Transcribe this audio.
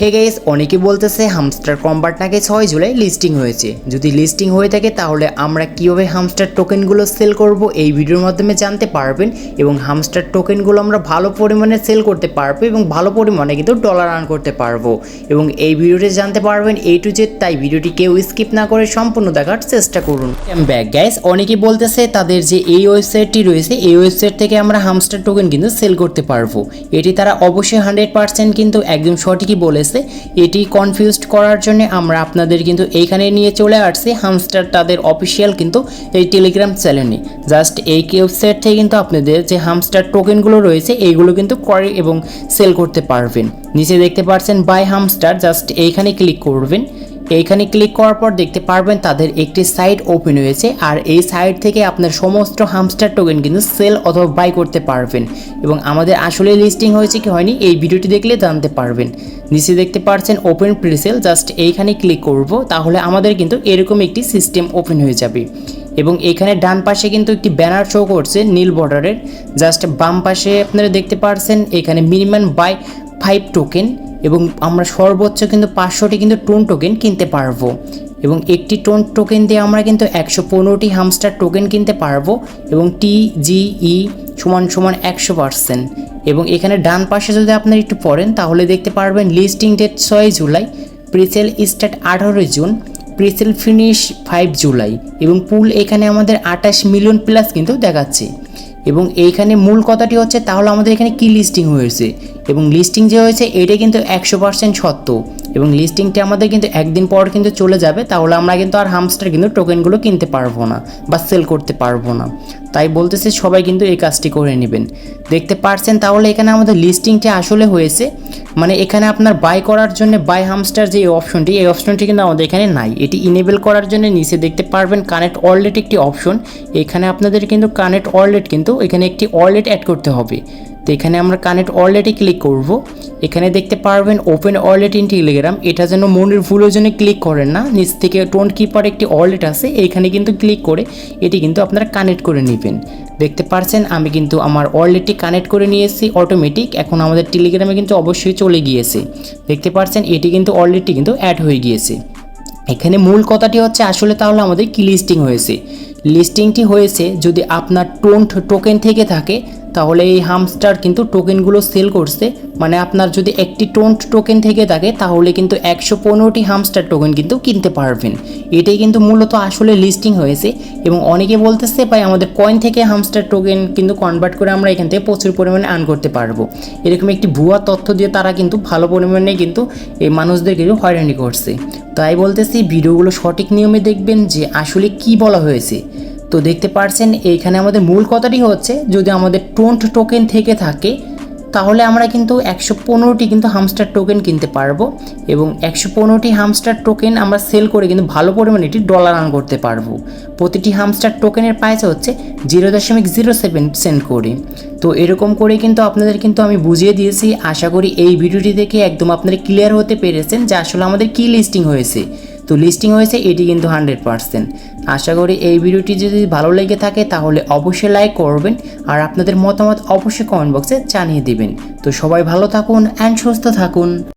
Hey guys, অনেকে বলতেছে hamster combat নাকি 6 জুলাই লিস্টিং হয়েছে। যদি লিস্টিং হয়ে থাকে তাহলে আমরা কিভাবে হামস্টার টোকেনগুলো সেল করব এই ভিডিওর মাধ্যমে জানতে পারবেন এবং হামস্টার টোকেনগুলো আমরা ভালো পরিমাণে সেল করতে পারবো এবং ভালো পরিমাণে কিন্তু ডলার আর্ন করতে পারবো এবং এই ভিডিওতে জানতে পারবেন A to Z। তাই ভিডিওটি কেউ স্কিপ না করে সম্পূর্ণ দেখার চেষ্টা করুন। ব্যাক গাইস, অনেকে বলতেছে তাদের যে এই ওয়েবসাইটটি রয়েছে এই ওয়েবসাইট থেকে আমরা হামস্টার টোকেন কিন্তু সেল করতে পারবো। এটি তারা অবশ্যই 100% কিন্তু একদম সঠিকই বলেছে। এটি কনফিউজড করার জন্য আমরা আপনাদের কিন্তু এইখানে নিয়ে চলে আসছি হামস্টার তাদের অফিসিয়াল কিন্তু এই টেলিগ্রাম চ্যানেলে। জাস্ট এই ওয়েবসাইট থেকে কিন্তু আপনাদের যে হামস্টার টোকেনগুলো রয়েছে এইগুলো কিন্তু ক্রয় এবং সেল করতে পারবেন। নিচে দেখতে পাচ্ছেন বাই হামস্টার, জাস্ট এইখানে ক্লিক করবেন। এইখানে ক্লিক করার পর দেখতে পারবেন তাদের একটি সাইট ওপেন হয়েছে আর এই সাইট থেকে আপনার সমস্ত হামস্টার টোকেন কিন্তু সেল অথবা বাই করতে পারবেন এবং আমাদের আসলে লিস্টিং হয়েছে কি হয়নি এই ভিডিওটি দেখলে জানতে পারবেন। নিচে দেখতে পাচ্ছেন ওপেন প্রিসেল, জাস্ট এইখানে ক্লিক করব, তাহলে আমাদের কিন্তু এরকম একটি সিস্টেম ওপেন হয়ে যাবে এবং এখানে ডান পাশে কিন্তু একটি ব্যানার শো করছে নীল বর্ডারের। জাস্ট বাম পাশে আপনারা দেখতে পাচ্ছেন এখানে মিনিমাম বাই 5 টোকেন এবং আমরা সর্বোচ্চ কিন্তু 500টি কিন্তু টোন টোকেন কিনতে পারবো এবং একটি টোন টোকেন দিয়ে আমরা কিন্তু 115টি হামস্টার টোকেন কিনতে পারবো এবং TGE = 100%। এবং এখানে ডান পাশে যদি আপনারা একটু পড়েন তাহলে দেখতে পারবেন listing date 6 July, presale start 18 June, presale finish 5 July এবং পুল এখানে আমাদের 28 মিলিয়ন প্লাস কিন্তু দেখাচ্ছে। এবং এইখানে মূল কথাটি হচ্ছে তাহলে আমাদের এখানে কি লিস্টিং হয়েছে এবং লিস্টিং যে হয়েছে এটা কিন্তু 100% সত্য এবং লিস্টিংটা আমাদের কিন্তু একদিন পর কিন্তু চলে যাবে, তাহলে আমরা কিন্তু আর হামস্টার কিন্তু টোকেনগুলো কিনতে পারবো না বা সেল করতে পারবো না। তাই বলতেছে সবাই কিন্তু এই কাজটি করে নেবেন। দেখতে পাচ্ছেন তাহলে এখানে আমাদের লিস্টিংটা আসলে হয়েছে, মানে এখানে আপনার বাই করার জন্য বাই হামস্টার যে অপশনটি এই অপশনটি কিন্তু আমাদের এখানে নাই। এটি ইনেবল করার জন্য নিচে দেখতে পারবেন কানেক্ট ওয়ালেট একটি অপশন। এখানে আপনাদের কিন্তু কানেক্ট ওয়ালেট কিন্তু এখানে একটি ওয়ালেট অ্যাড করতে হবে। তো এখানে আমরা কানেক্ট ওয়ালেটে ক্লিক করব। এখানে দেখতে পারবেন ওপেন ওয়ালেট ইন টেলিগ্রাম, এটা যেন মনের ভুলের জন্য ক্লিক করেন না। নিচ থেকে টোন কিপার একটি ওয়ালেট আছে, এইখানে কিন্তু ক্লিক করে এটি কিন্তু আপনারা কানেক্ট করে নেবেন। দেখতে পাচ্ছেন আমি কিন্তু আমার ওয়ালেটটি কানেক্ট করে নিয়েছি অটোমেটিক। এখন আমাদের টেলিগ্রামে কিন্তু অবশ্যই চলে গিয়েছে। দেখতে পাচ্ছেন এটি কিন্তু ওয়ালেটটি কিন্তু অ্যাড হয়ে গিয়েছে। এখানে মূল কথাটি হচ্ছে আসলে তাহলে আমাদের কি লিস্টিং হয়েছে। লিস্টিংটি হয়েছে যদি আপনার টোকেন থেকে থাকে তাহলে এই হামস্টার কিন্তু টোকেনগুলো সেল করছে, মানে আপনার যদি একটি টোকেন থেকে থাকে তাহলে কিন্তু 115টি হামস্টার টোকেন কিন্তু কিনতে পারবেন। এটাই কিন্তু মূলত আসলে লিস্টিং হয়েছে এবং অনেকে বলতেছে ভাই আমাদের কয়েন থেকে হামস্টার টোকেন কিন্তু কনভার্ট করে আমরা এখান থেকে প্রচুর পরিমাণে আর্ন করতে পারবো। এরকম একটি ভুয়া তথ্য দিয়ে তারা কিন্তু ভালো পরিমাণে কিন্তু এই মানুষদের কিন্তু হয়রানি করছে। তাই বলতেছি ভিডিওগুলো সঠিক নিয়মে দেখবেন যে আসলে কি বলা হয়েছে। তো দেখতে পাচ্ছেন এইখানে আমাদের মূল কথাটি হচ্ছে যদি আমাদের টোকেন থেকে থাকে তাহলে আমরা কিন্তু 115টি কিন্তু হামস্টার টোকেন কিনতে পারবো এবং 115টি হামস্টার টোকেন আমরা সেল করে কিন্তু ভালো পরিমাণে এটি ডলার আর্ন করতে পারবো। প্রতিটি হামস্টার টোকেনের প্রাইস হচ্ছে 0.07 সেন্ট করে। তো এরকম করে কিন্তু আপনাদের কিন্তু আমি বুঝিয়ে দিয়েছি। আশা করি এই ভিডিওটি দেখে একদম আপনারা ক্লিয়ার হতে পেরেছেন যে আসলে আমাদের কি লিস্টিং হয়েছে। তো লিস্টিং হয়েছে এটি কিন্তু 100%। আশা করি এই ভিডিওটি যদি ভালো লেগে থাকে তাহলে অবশ্যই লাইক করবেন আর আপনাদের মতামত অবশ্যই কমেন্ট বক্সে জানিয়ে দিবেন। তো সবাই ভালো থাকুন অ্যান্ড সুস্থ থাকুন।